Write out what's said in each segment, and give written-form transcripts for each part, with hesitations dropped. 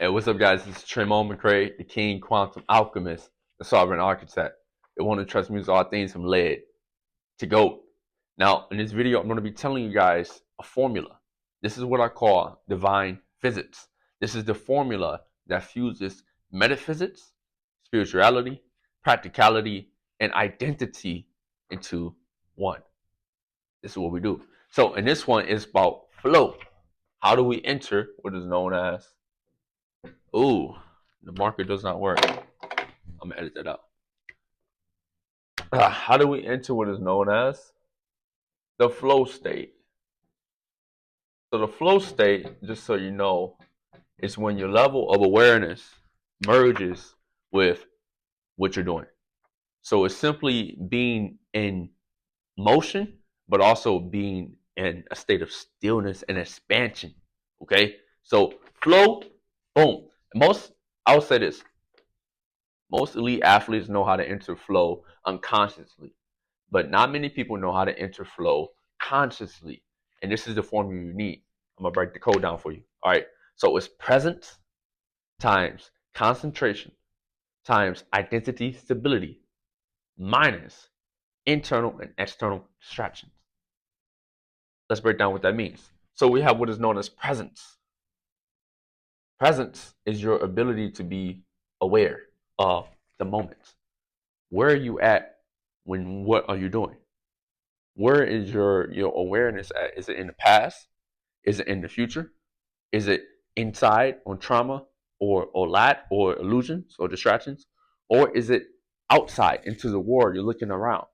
Hey, what's up, guys? This is Tremone McRae, the king quantum alchemist, the sovereign architect, the one who trusts me with all things from lead to gold. Now, in this video, I'm going to be telling you guys a formula. This is what I call divine physics. This is the formula that fuses metaphysics, spirituality, practicality, and identity into one. This is what we do. So, in this one, it's about flow. How do we enter what is known as ooh, the marker does not work. I'm gonna edit that out. How do we enter what is known as the flow state? So the flow state, just so you know, is when your level of awareness merges with what you're doing. So it's simply being in motion, but also being in a state of stillness and expansion. Okay? So flow, boom. I would say this, most elite athletes know how to enter flow unconsciously, but not many people know how to enter flow consciously. And this is the formula you need. I'm gonna break the code down for you. All right. So it's presence times concentration times identity stability minus internal and external distractions. Let's break down what that means. So we have what is known as presence. Presence is your ability to be aware of the moment. Where are you at when what are you doing? Where is your awareness at? Is it in the past? Is it in the future? Is it inside on trauma or lack or illusions or distractions? Or is it outside into the world? You're looking around.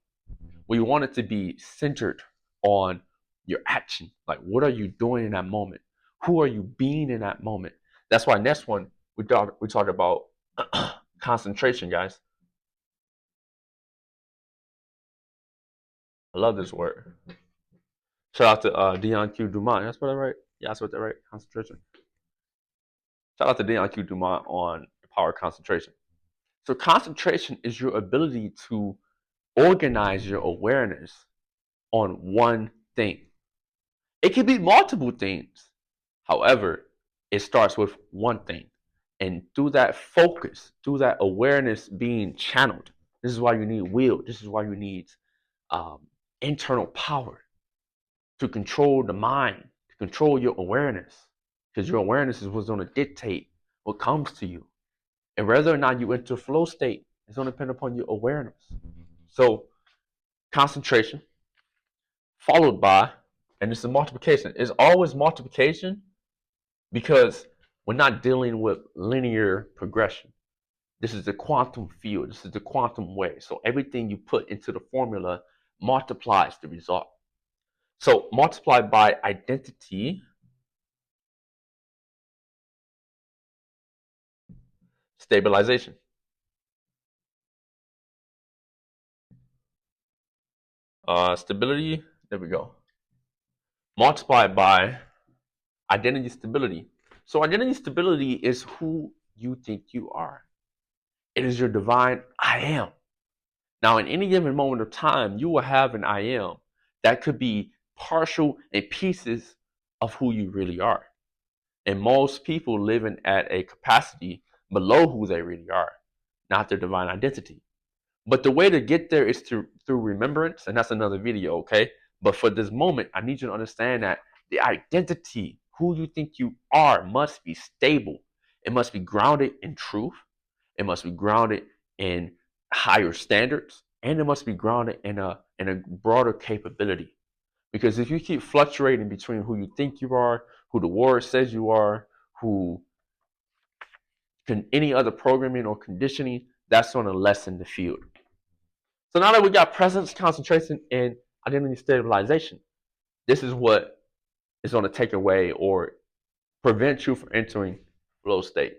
We want it to be centered on your action. Like, what are you doing in that moment? Who are you being in that moment? That's why next one we talk about concentration, guys. I love this word. Shout out to Dion Q. Dumont. That's what I write. Yeah, that's what I write. Concentration. Shout out to Dion Q. Dumont on the power of concentration. So concentration is your ability to organize your awareness on one thing. It can be multiple things. However, it starts with one thing. And through that focus, through that awareness being channeled, this is why you need will. This is why you need um, internal power to control the mind, to control your awareness. Because your awareness is what's going to dictate what comes to you. And whether or not you enter flow state is going to depend upon your awareness. So concentration followed by, and this is multiplication. It's always multiplication because we're not dealing with linear progression. This is the quantum field. This is the quantum way. So everything you put into the formula multiplies the result. So multiplied by identity, stabilization. Stability, there we go. Multiplied by identity stability. So identity stability is who you think you are. It is your divine I am. Now, in any given moment of time, you will have an I am that could be partial and pieces of who you really are. And most people living at a capacity below who they really are, not their divine identity. But the way to get there is through remembrance, and that's another video, okay? But for this moment, I need you to understand that the identity, who you think you are, must be stable. It must be grounded in truth. It must be grounded in higher standards, and it must be grounded in a broader capability. Because if you keep fluctuating between who you think you are, who the word says you are, who any other programming or conditioning, that's going to lessen the field. So now that we got presence, concentration, and identity stabilization, this is what is going to take away or prevent you from entering flow state.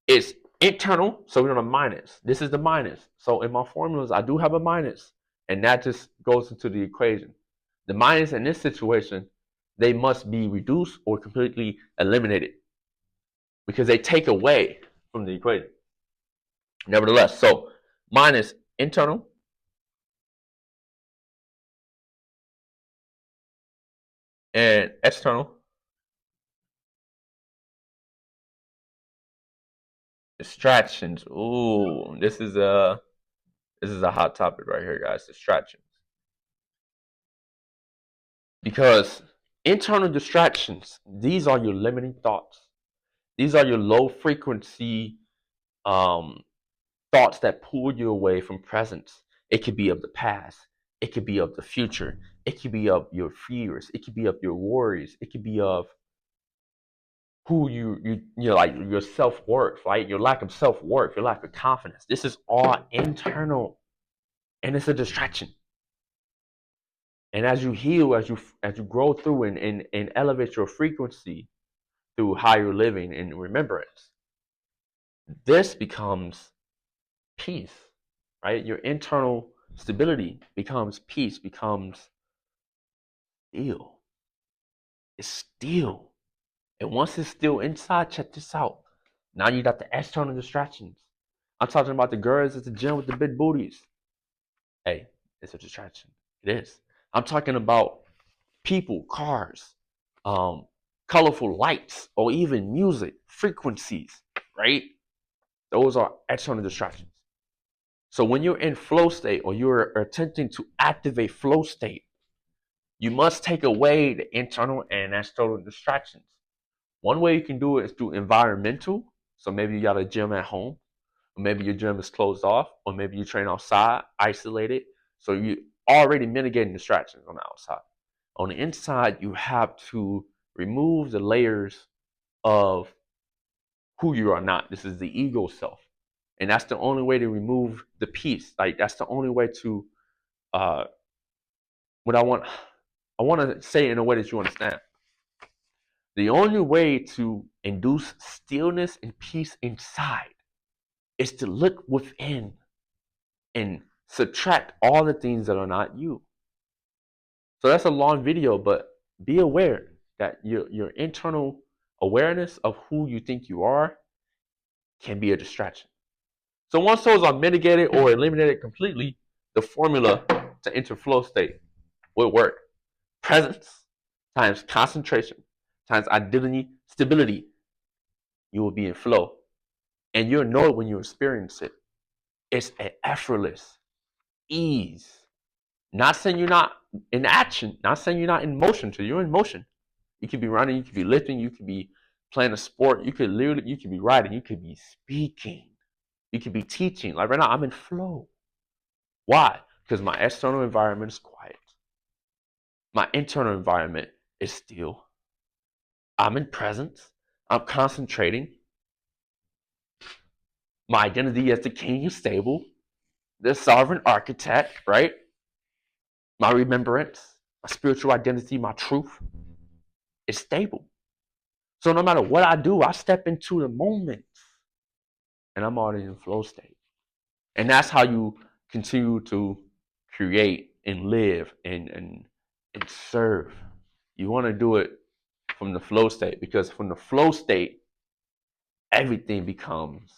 It's internal, so we're on a minus. This is the minus. So in my formulas, I do have a minus, and that just goes into the equation. The minus in this situation, they must be reduced or completely eliminated because they take away from the equation. Nevertheless, so minus internal and external Distractions. Ooh, this is a hot topic right here, guys. Distractions. Because internal distractions, these are your limiting thoughts. These are your low frequency um, thoughts that pull you away from presence. It could be of the past. It could be of the future. It could be of your fears. It could be of your worries. It could be of who you're like your self-worth, right? Your lack of self-worth, your lack of confidence. This is all internal, and it's a distraction. And as you heal, as you grow through and elevate your frequency through higher living and remembrance, this becomes peace, right? Your internal stability becomes peace, becomes still. It's still. And once it's still inside, check this out. Now you got the external distractions. I'm talking about the girls at the gym with the big booties. Hey, it's a distraction. It is. I'm talking about people, cars, colorful lights, or even music, frequencies, right? Those are external distractions. So when you're in flow state or you're attempting to activate flow state, you must take away the internal and external distractions. One way you can do it is through environmental. So maybe you got a gym at home, or maybe your gym is closed off, or maybe you train outside, isolated. So you already mitigating distractions on the outside. On the inside, you have to remove the layers of who you are not. This is the ego self. And that's the only way to remove the peace. Like that's the only way to what I want to say in a way that you understand. The only way to induce stillness and peace inside is to look within and subtract all the things that are not you. So that's a long video, but be aware that your internal awareness of who you think you are can be a distraction. So once those are mitigated or eliminated completely, the formula to enter flow state will work. Presence times concentration times identity stability. You will be in flow. And you'll know it when you experience it. It's an effortless ease. Not saying you're not in action, not saying you're not in motion, so you're in motion. You could be running, you could be lifting, you could be playing a sport, you could be writing, you could be speaking, you could be teaching. Like right now, I'm in flow. Why? Because my external environment is quiet. My internal environment is still. I'm in presence. I'm concentrating. My identity as the king is stable. The sovereign architect, right? My remembrance, my spiritual identity, my truth is stable. So no matter what I do, I step into the moment and I'm already in flow state. And that's how you continue to create and live and serve. You want to do it from the flow state because from the flow state, everything becomes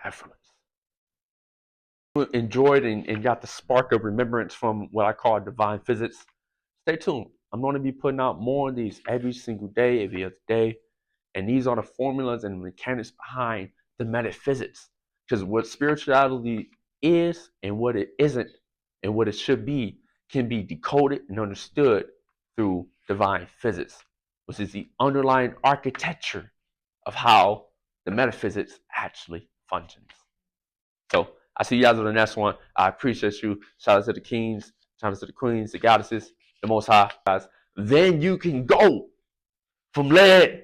effortless. Enjoyed and got the spark of remembrance from what I call divine physics. Stay tuned. I'm going to be putting out more of these every single day, every other day. And these are the formulas and mechanics behind the metaphysics. Because what spirituality is and what it isn't and what it should be can be decoded and understood through divine physics, which is the underlying architecture of how the metaphysics actually functions. So I see you guys on the next one. I appreciate you. Shout out to the kings, shout out to the queens, the goddesses, the most high guys. Then you can go from lead